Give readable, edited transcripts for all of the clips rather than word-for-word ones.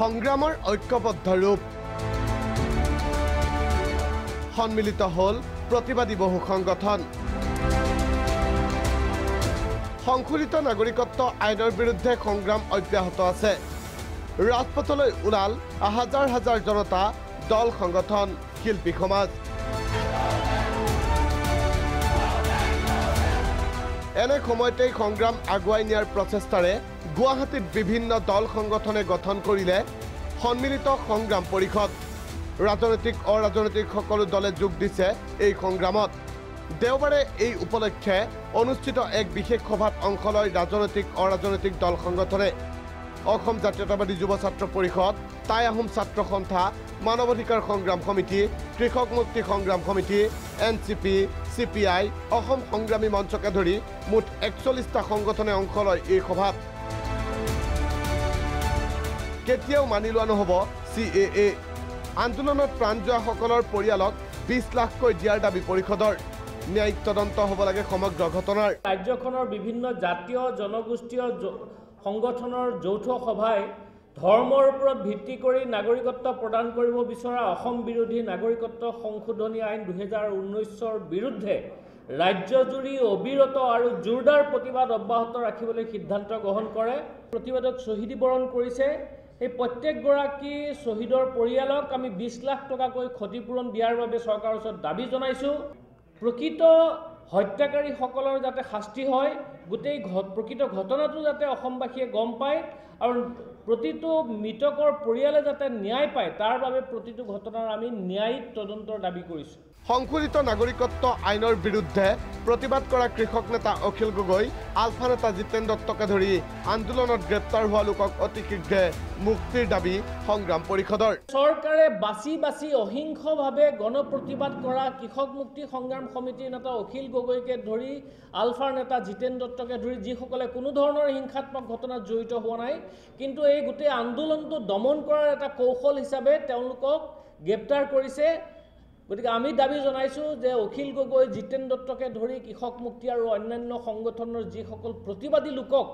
সংগ্ৰামৰ ঐক্যবদ্ধ ৰূপ সন্মিলিত হল প্ৰতিবাদী বহু সংগঠন সংশোধিত নাগৰিকত্ব আইনৰ বিৰুদ্ধে সংগ্ৰাম অব্যাহত আছে ৰাজপথলৈ ওলাল হাজাৰ হাজাৰ জনতা দল সংগঠন শিল্পী সমাজ এনে সময়তেই সংগ্ৰাম আগুৱাই নিয়াৰ প্ৰচেষ্টাৰে গুৱাহাটীত বিভিন্ন দল সংগঠনে গঠন কৰিলে সন্মিলিত সংগ্ৰাম পৰিষদ ৰাজনৈতিক অৰাজনৈতিক সকলো দলে যোগ দিছে এই সংগ্ৰামত দেওবাৰে এই উপলক্ষে অনুষ্ঠিত এক বিশেষ সভাত অংশ লয় ৰাজনৈতিক অৰাজনৈতিক দল সংগঠনে অসম জাতীয়তাবাদী যুৱ ছাত্ৰ পৰিষদ টাই আহোম ছাত্ৰ সন্থা মানৱ অধিকাৰ সংগ্ৰাম সমিতি কৃষক মুক্তি সংগ্ৰাম সমিতি এনচিপি চিপিআই অসম সংগ্ৰামী মঞ্চকে ধৰি মুঠ ৪১টা সংগঠনে অংশ লয় এই সভাত কেতিয়াও মানি লোৱা নহ'ব CAA আন্দোলনত প্ৰাণ যোৱাসকলৰ পৰিয়ালক ২০ লাখকৈ দিয়াৰ দাবী পৰিষদৰ ন্যায়িক তদন্ত হ'ব লাগে সমগ্ৰ ঘটনাৰ ৰাজ্যখনৰ বিভিন্ন জাতীয় জনগোষ্ঠীয় সংগঠনৰ যৌথ সভাই ধৰ্মৰ ওপৰত ভিত্তি কৰি নাগৰিকত্ব প্ৰদান কৰিব বিচৰা অসম বিৰোধী নাগৰিকত্ব সংশোধনী আইন ২০১৯ৰ বিৰুদ্ধে ৰাজ্যজুৰি অবিৰত আৰু জোৰদাৰ প্ৰতিবাদ অব্যাহত ৰাখিবলৈ সিদ্ধান্ত গ্ৰহণ কৰে প্ৰতিবাদক শ্বহীদ বৰণ কৰিছে এই প্ৰত্যেকগৰাকী শ্বহীদৰ পৰিয়ালক আমি ২০ লাখ টকাকৈ ক্ষতিপূৰণ দিয়াৰ বাবে চৰকাৰৰ ওচৰত দাবী জনাইছোঁ প্ৰকৃত হত্যাকাৰীসকলৰ যাতে শাস্তি হয় গোটেই প্ৰকৃত ঘটনাটো যাতে অসমবাসীয়ে গম পায় আৰু প্ৰতিটো মৃতকৰ পৰিয়ালে যাতে ন্যায় পায় তাৰ বাবে প্ৰতিটো ঘটনাৰ আমি ন্যায়িক তদন্তৰ দাবী কৰিছোঁ সংশোধিত নাগৰিকত্ব আইনৰ বিৰুদ্ধে প্ৰতিবাদ কৰা কৃষক নেতা অখিল গগৈ আলফা নেতা জিতেন দত্তকে ধৰি আন্দোলনত গ্ৰেপ্তাৰ হোৱা লোকক অতি শীঘ্ৰে মুক্তিৰ দাবী সংগ্ৰাম পৰিষদৰ চৰকাৰে বাছি বাছি অহিংসভাৱে গণপ্ৰতিবাদ কৰা কৃষক মুক্তি সংগ্ৰাম সমিতিৰ নেতা অখিল গগৈকে ধৰি আলফাৰ নেতা জিতেন দত্তকে ধৰি যিসকলে কোনো ধৰণৰ হিংসাত্মক ঘটনাত জড়িত হোৱা নাই কিন্তু এই গোটেই আন্দোলনটো দমন কৰাৰ এটা কৌশল হিচাপে তেওঁলোকক গ্ৰেপ্তাৰ কৰিছে গতিকে আমি দাবী জনাইছোঁ যে অখিল গগৈ জিতেন দত্তকে ধৰি কৃষক মুক্তি আৰু অন্যান্য সংগঠনৰ যিসকল প্ৰতিবাদী লোকক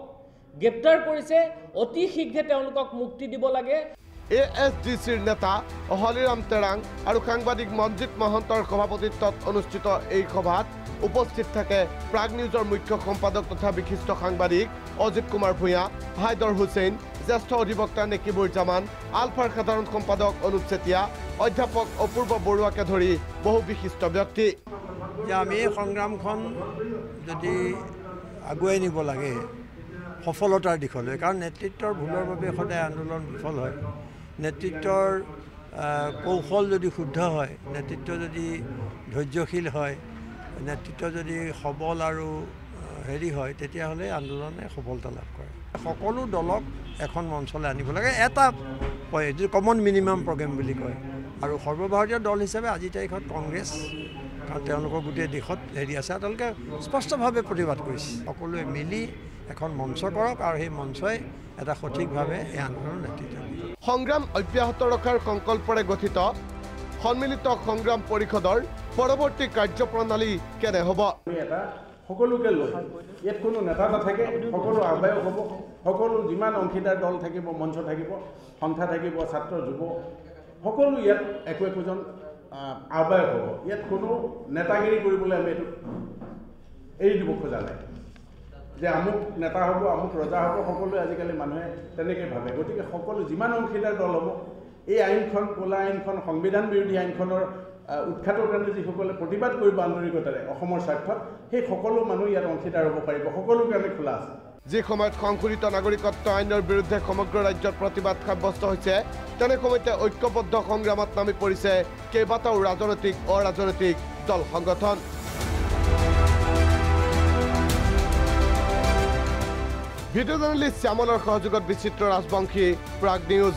গ্ৰেপ্তাৰ কৰিছে অতি শীঘ্ৰে তেওঁলোকক মুক্তি দিব লাগে ASDCৰ নেতা হলিৰাম তেৰাং আৰু সাংবাদিক মনজিত মহন্তৰ সভাপতিত্বত অনুষ্ঠিত এই সভাত উপস্থিত থাকে প্ৰাগ নিউজৰ মুখ্য সম্পাদক তথা বিশিষ্ট সাংবাদিক অজিত কুমাৰ ভূঞা হাইদৰ হুছেইন জ্যেষ্ঠ অধিবক্তা নেকিবুৰ জামান আলফাৰ সাধাৰণ সম্পাদক অনুপ চেতিয়া অধ্যাপক অপূৰ্ব বৰুৱাকে ধৰি বহু বিশিষ্ট ব্যক্তি আমি এই সংগ্ৰামখন যদি আগুৱাই নিব লাগে সফলতাৰ দিশলৈ কাৰণ নেতৃত্বৰ ভুলৰ বাবে সদায় আন্দোলন বিফল হয় নেতৃত্বৰ কৌশল যদি শুদ্ধ হয় নেতৃত্ব যদি ধৈৰ্যশীল হয় নেতৃত্ব যদি সবল আৰু হেৰি হয় তেতিয়াহ'লে আন্দোলনে সফলতা লাভ কৰে সকলো দলক এখন মঞ্চলৈ আনিব লাগে এটা কয় যিটো কমন মিনিমাম প্ৰগ্ৰেম বুলি কয় আৰু সৰ্বভাৰতীয় দল হিচাপে আজি তাৰিখত কংগ্ৰেছ কাৰণ তেওঁলোকৰ গোটেই দেশত হেৰি আছে তেওঁলোকে স্পষ্টভাৱে প্ৰতিবাদ কৰিছে সকলোৱে মিলি এখন মঞ্চ কৰক আৰু সেই মঞ্চই এটা সঠিকভাৱে এই আন্দোলনৰ নেতৃত্ব দিয়ে সংগ্ৰাম অব্যাহত ৰখাৰ সংকল্পৰে গঠিত সন্মিলিত সংগ্ৰাম পৰিষদৰ পৰৱৰ্তী কাৰ্যপ্ৰণালী কেনে হ'ব সকলোকে লৈ ইয়াত কোনো নেতা নাথাকে সকলো আহ্বায়ক হ'ব সকলো যিমান অংশীদাৰ দল থাকিব মঞ্চ থাকিব সন্থা থাকিব ছাত্ৰ যুৱ সকলো ইয়াত একোজন আহ্বায়ক হ'ব ইয়াত কোনো নেতাগিৰি কৰিবলৈ আমি এইটো এৰি দিব খোজা নাই যে আমুক নেতা হ'ব আমুক ৰজা হ'ব সকলোৱে আজিকালি মানুহে তেনেকৈ ভাবে গতিকে সকলো যিমান অংশীদাৰ দল হ'ব এই আইনখন ক'লা আইনখন সংবিধান বিৰোধী আইনখনৰ উৎখাতৰ কাৰণে যিসকলে প্ৰতিবাদ কৰিব আন্তৰিকতাৰে অসমৰ স্বাৰ্থত সেই সকলো মানুহ ইয়াত অংশীদাৰ হ'ব পাৰিব সকলোকে আমি খোলা আছে যি সময়ত সংশোধিত নাগৰিকত্ব আইনৰ বিৰুদ্ধে সমগ্ৰ ৰাজ্যত প্ৰতিবাদ সাব্যস্ত হৈছে তেনে সময়তে ঐক্যবদ্ধ সংগ্ৰামত নামি পৰিছে কেইবাটাও ৰাজনৈতিক অৰাজনৈতিক দল সংগঠন ভিডিঅ' জাৰ্নেলিষ্ট শ্যামলৰ সহযোগত বিচিত্ৰ ৰাজবংশী প্ৰাগ নিউজ